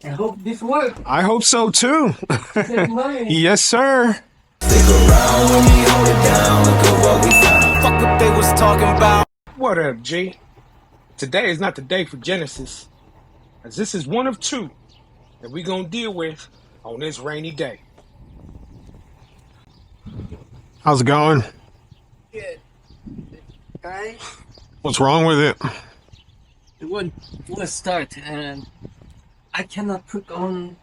I hope this works. I hope so too. Save money. Yes, sir. Stick around when we hold it down. Look at what we found. Fuck what they was talking about. What up, G? Today is not the day for Genesis, as this is one of two that we gonna deal with on this rainy day. How's it going? Good. Guys, What's wrong with it? it won't start, and I cannot put on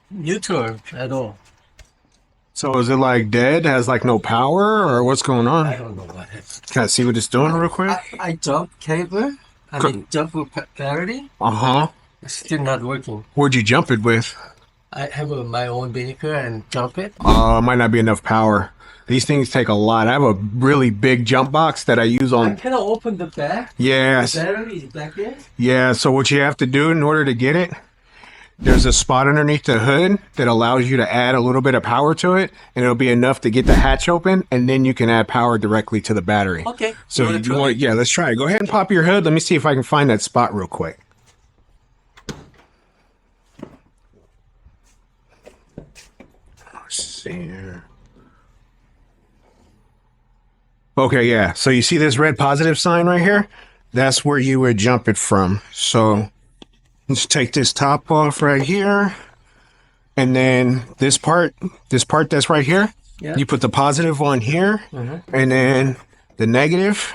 neutral at all. So is it like dead? Has like no power, or what's going I on? don't know what it is. Can I see what it's doing real quick? I jumped cable. I mean, jump with clarity. Uh-huh. It's still not working. Where'd you jump it with? I have my own vehicle and jump it. Might not be enough power. These things take a lot. I have a really big jump box that I use I on. cannot open the back. Yes. The battery is back there. Yeah, so what you have to do in order to get it, there's a spot underneath the hood that allows you to add a little bit of power to it, and it'll be enough to get the hatch open, and then you can add power directly to the battery. Okay. So wanna try? yeah, let's try it. Go ahead and pop your hood. Let me see if I can find that spot real quick. Let's see here. Okay, yeah. So you see this red positive sign right here? That's where you would jump it from. So let's take this top off right here. And then this part that's right here, Yeah. you put the positive on here, and then the negative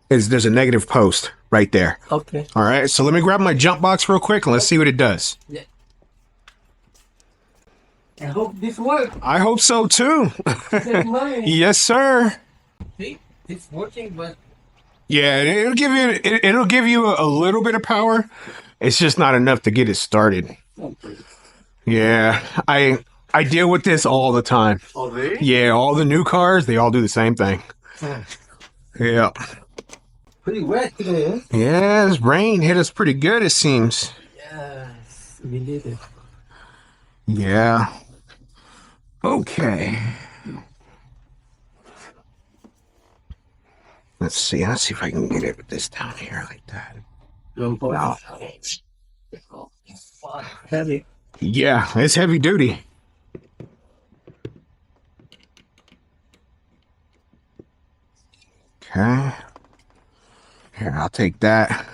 there's a negative post right there. Okay. All right, so let me grab my jump box real quick and let's see what it does. Yeah. I hope this works. I hope so too. Save money. Yes, sir. See, it's working, but Yeah, it'll give you a little bit of power. It's just not enough to get it started. Yeah, I deal with this all the time. oh really? Yeah, all the new cars, they all do the same thing. Yeah. Pretty wet today. Yeah, this rain hit us pretty good, it seems. Yes, we did it. Yeah. Okay. Let's see if I can get it with this down here like that. Wow. Heavy. Yeah, it's heavy duty. Okay. Here, I'll take that.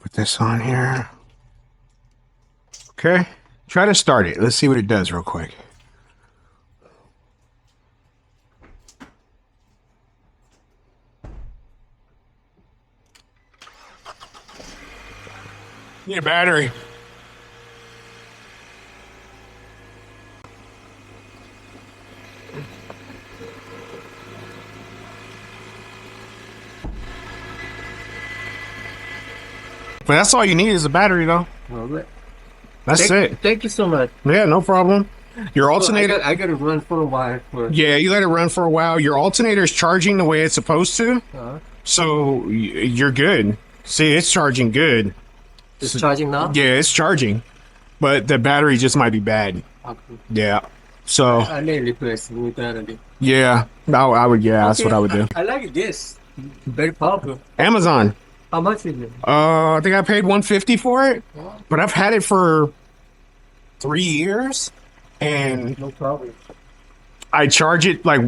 Put this on here. Okay. Try to start it. Let's see what it does real quick. Need a battery. But that's all you need is a battery, though. Well, That's it. Thank you so much. Yeah, no problem. Your alternator. I gotta run for a while. Yeah, you let it run for a while. Your alternator is charging the way it's supposed to, so you're good. See, it's charging good. It's charging now? Yeah, it's charging, but the battery just might be bad. Okay. Yeah. So I need to replace the new battery. yeah, I would. Yeah, that's what I would do. I like this. Very powerful. Amazon. How much is it? I think I paid $150 for it, but I've had it for 3 years, and No problem. I charge it like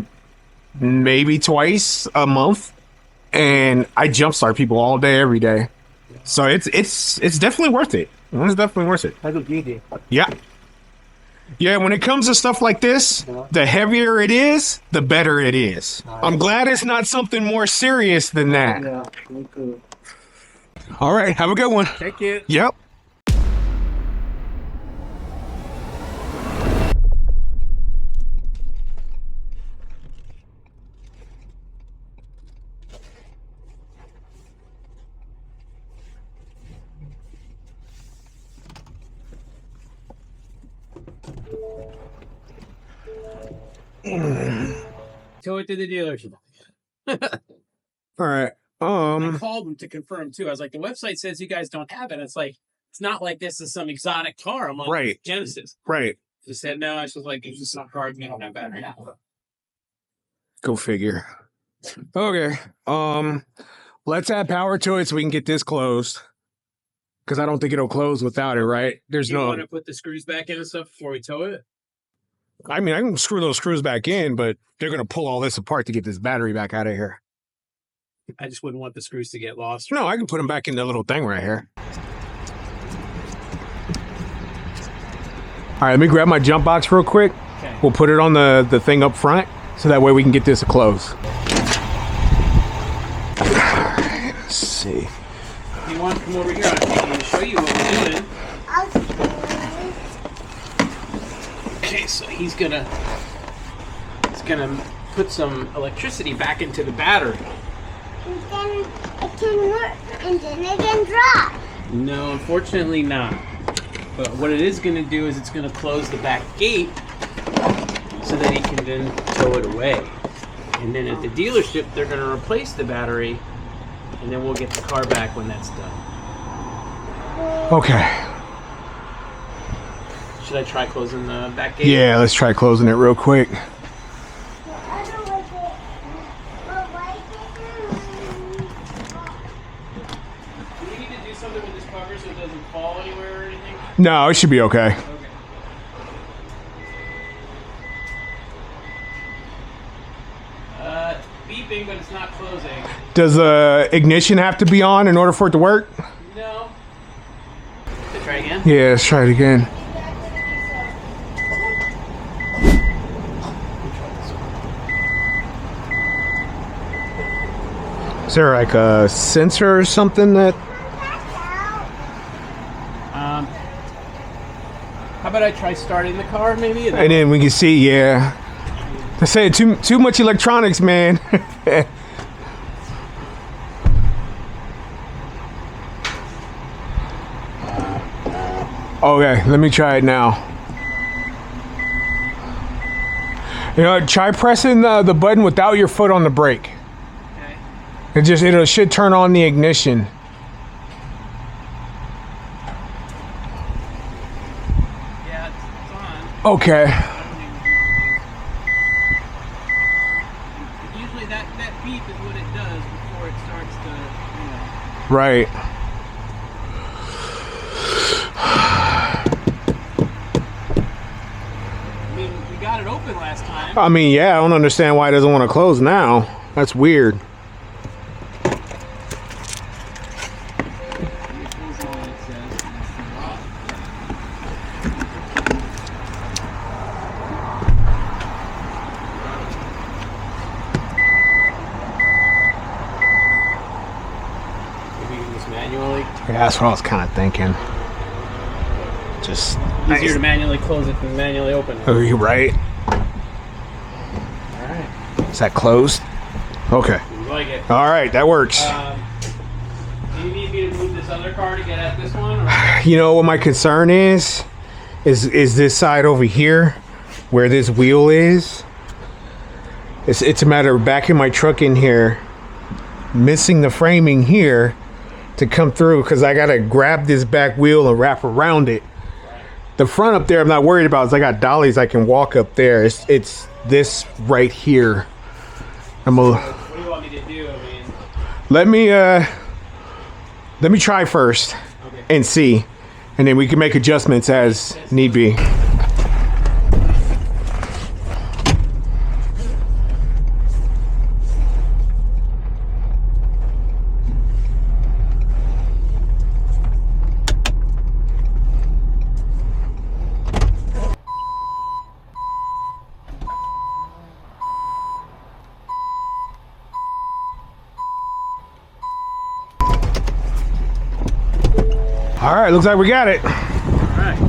maybe twice a month, and I jumpstart people all day, every day. So it's definitely worth it. It's definitely worth it. I could get it. Yeah. Yeah, when it comes to stuff like this, the heavier it is, the better it is. I'm glad it's not something more serious than that. Yeah, me too. All right, have a good one. Thank you. Yep. Tow it to the dealership. All right. I called them to confirm too. I was like, the website says you guys don't have it. It's like, it's not like this is some exotic car. I'm like, Right. Genesis. Right. They said no. I was just like, it's just some car we don't have battery now. Go figure. Okay. Let's add power to it so we can get this closed. Because I don't think it'll close without it, right? There's You no... want to put the screws back in and stuff before we tow it? I mean, I can screw those screws back in, but they're going to pull all this apart to get this battery back out of here. I just wouldn't want the screws to get lost. No, I can put them back in the little thing right here. All right, let me grab my jump box real quick. Okay. We'll put it on the thing up front, so that way we can get this closed. Let's see. If you want to come over here, I'll take you to show you what we're doing. Okay, so he's gonna put some electricity back into the battery. And then it can work, and then it can drop. No, unfortunately not. But what it is going to do is it's going to close the back gate so that he can then tow it away. And then at the dealership, they're going to replace the battery, and then we'll get the car back when that's done. Okay. Should I try closing the back gate? Yeah, let's try closing it real quick. The other way, but why Do we need to do something with this cover so it doesn't fall anywhere or anything? No, it should be okay. Okay. It's beeping, but it's not closing. Does the ignition have to be on in order for it to work? No. Should I try again? Yeah, let's try it again. Is there like a sensor or something that... How about I try starting the car maybe? And then we can see, yeah. I said too much electronics, man. Okay, let me try it now. You know, try pressing the button without your foot on the brake. Okay. It should turn on the ignition. Yeah, it's on. Okay. Usually that beep is what it does before it starts to, Right. I mean, we got it open last time. I mean, yeah, I don't understand why it doesn't want to close now. That's weird. Maybe you can just manually. Yeah, that's what I was kind of thinking. Just Easier to manually close it than manually open it. Are you right? Alright. Is that closed? Okay. We like it. All right, that works. Do you need me to move this other car to get at this one? Or? You know what my concern is this side over here where this wheel is. It's a matter of backing my truck in here, missing the framing here to come through, because I gotta grab this back wheel and wrap around it. The front up there I'm not worried about, is I got dollies I can walk up there. It's this right here. What do you want me to do? I mean, let me try first. okay. And see, and then we can make adjustments as need be. All right, looks like we got it. Alright.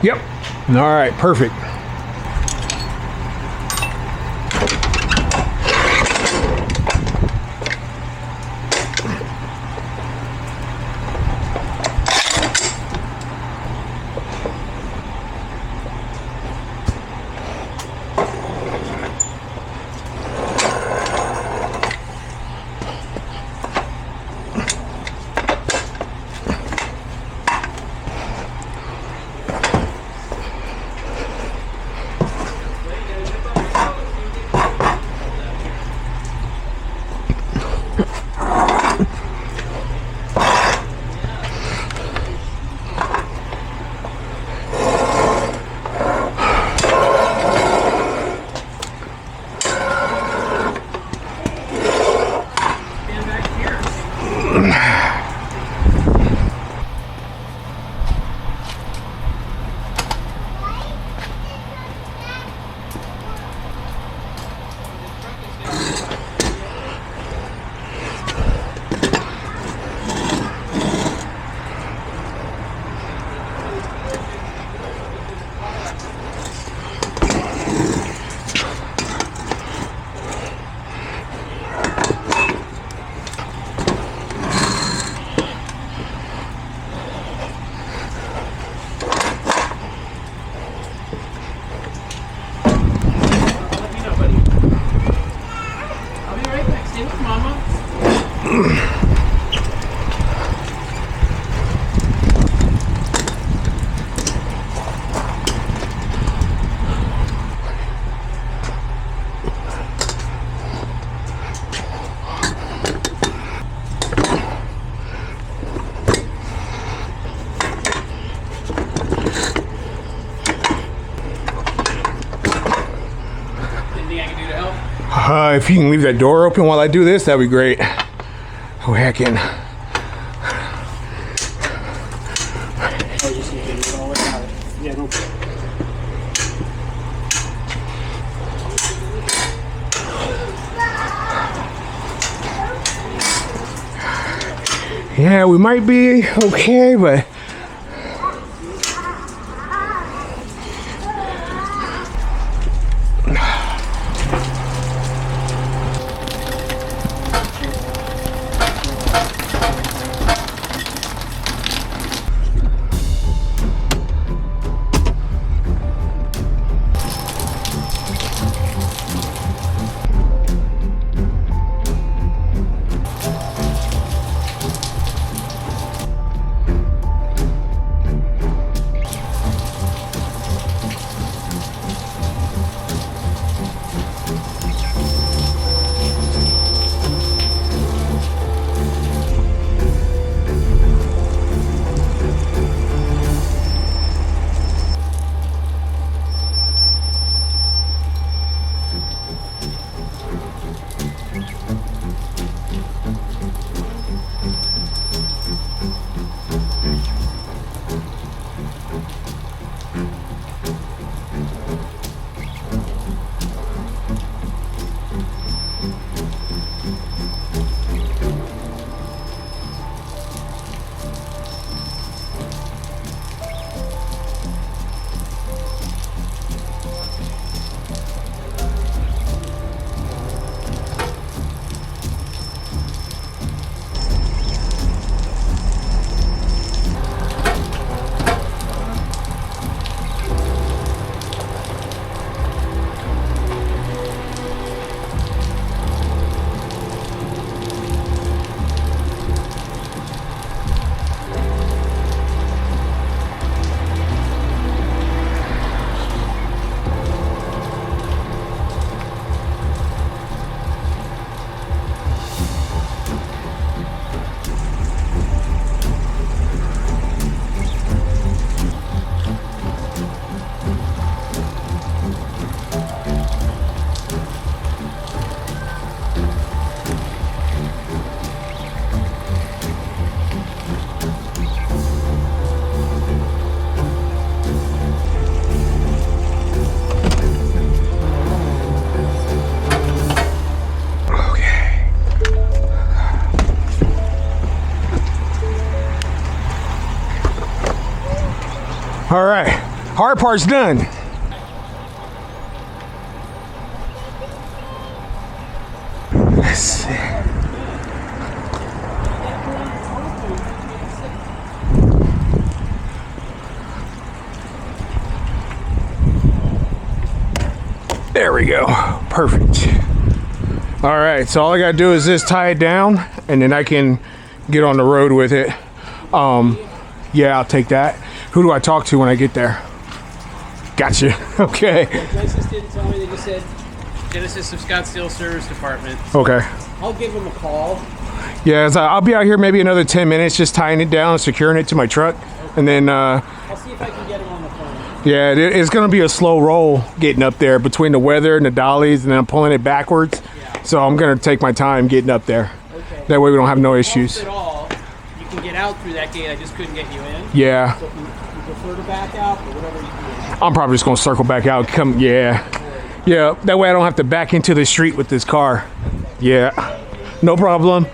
Yep. All right, perfect. right back. Stay with Mama. Anything I can do to help? If you can leave that door open while I do this, that'd be great. Oh, heck in. Oh, you see, you all without it. Yeah, no problem. Yeah, we might be okay, but all right, hard part's done. Let's see. There we go, perfect. All right, so all I gotta do is just tie it down and then I can get on the road with it. Yeah, I'll take that. Who do I talk to when I get there? Gotcha. Okay. Genesis didn't tell me. They just said Genesis of Scottsdale Service Department. Okay. I'll give them a call. Yeah, so I'll be out here maybe another 10 minutes, just tying it down, securing it to my truck, and then. I'll see if I can get him on the phone. Yeah, it's gonna be a slow roll getting up there between the weather and the dollies, and then I'm pulling it backwards. Yeah. So I'm gonna take my time getting up there. Okay. That way we don't have no issues. At all, you can get out through that gate. I just couldn't get you in. Yeah. So if you prefer to back out or whatever you do. I'm probably just gonna circle back out. Come, yeah. That way I don't have to back into the street with this car. Yeah, no problem.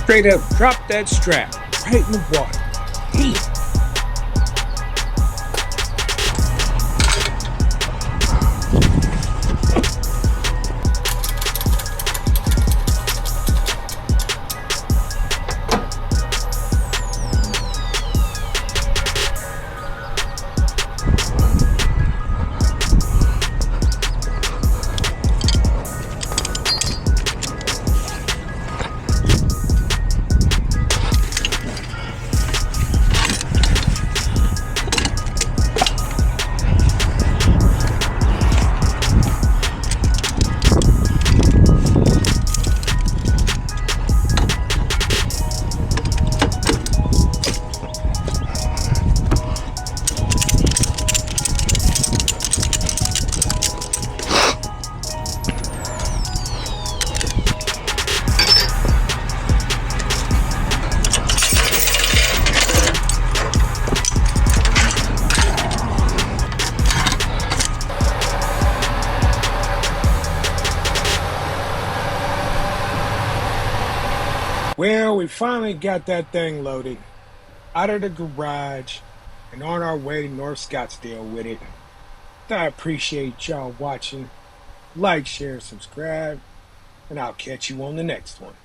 Straight up drop that strap right in the water. Damn. Well, we finally got that thing loaded out of the garage and on our way to North Scottsdale with it. I appreciate y'all watching. Like, share, subscribe, and I'll catch you on the next one.